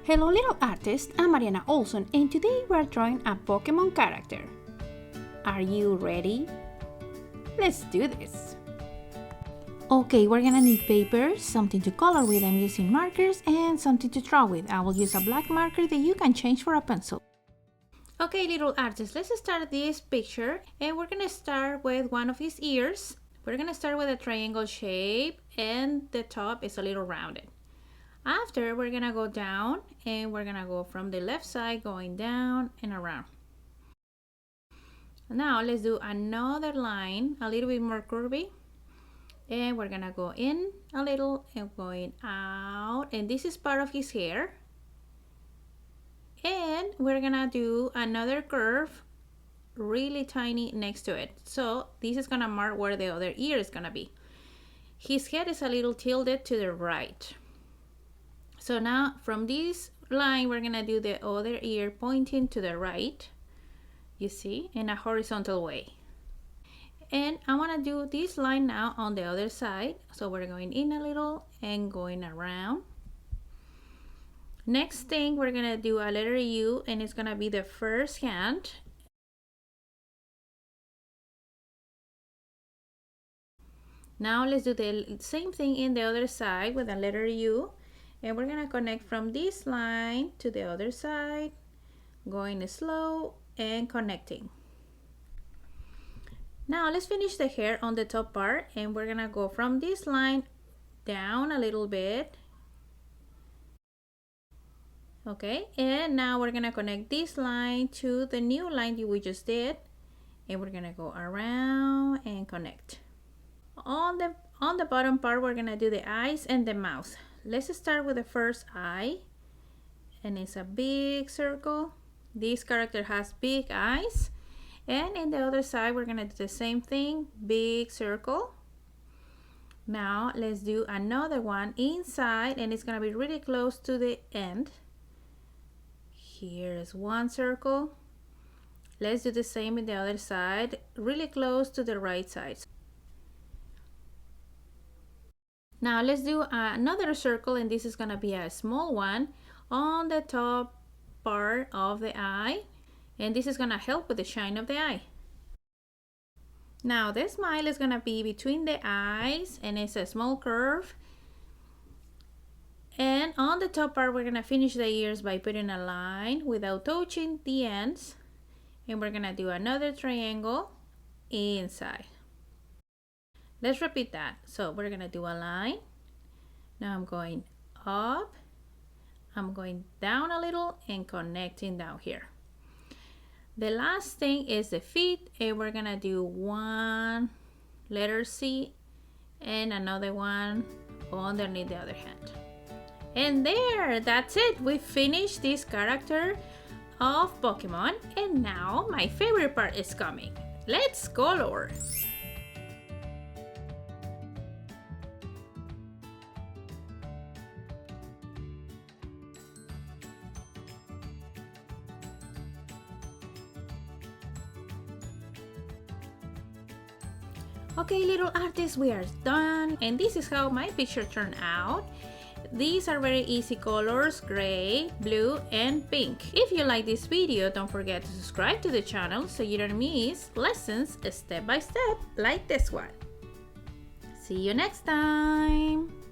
Hello little artists, I'm Mariana Olson and today we're drawing a Pokemon character. Are you ready? Let's do this! Okay, we're gonna need paper, something to color with, I'm using markers, and something to draw with. I will use a black marker that you can change for a pencil. Okay little artists, let's start this picture and we're gonna start with one of his ears. We're gonna start with a triangle shape and the top is a little rounded. After, we're gonna go down and we're gonna go from the left side going down and around. Now let's do another line, a little bit more curvy. And we're gonna go in a little and going out. And this is part of his hair. And we're gonna do another curve, really tiny next to it. So this is gonna mark where the other ear is gonna be. His head is a little tilted to the right. So now from this line, we're gonna do the other ear pointing to the right, you see, in a horizontal way. And I wanna do this line now on the other side. So we're going in a little and going around. Next thing, we're gonna do a letter U and it's gonna be the first hand. Now let's do the same thing in the other side with a letter U. And we're gonna connect from this line to the other side, going slow and connecting. Now let's finish the hair on the top part and we're gonna go from this line down a little bit. Okay, and now we're gonna connect this line to the new line that we just did. And we're gonna go around and connect. On the bottom part, we're gonna do the eyes and the mouth. Let's start with the first eye, and it's a big circle. This character has big eyes, and in the other side we're gonna do the same thing, big circle. Now let's do another one inside, and it's gonna be really close to the end. Here is one circle. Let's do the same in the other side, really close to the right side. Now let's do another circle, and this is gonna be a small one on the top part of the eye, and this is gonna help with the shine of the eye. Now the smile is gonna be between the eyes and it's a small curve. And on the top part, we're gonna finish the ears by putting a line without touching the ends, and we're gonna do another triangle inside. Let's repeat that. So we're gonna do a line. Now I'm going up, I'm going down a little and connecting down here. The last thing is the feet, and we're gonna do one letter C and another one underneath the other hand. And there, that's it. We finished this character of Pokemon, and now my favorite part is coming. Let's color. Okay little artists, we are done, and this is how my picture turned out. These are very easy colors, gray, blue and pink. If you like this video, don't forget to subscribe to the channel so you don't miss lessons step by step like this one. See you next time!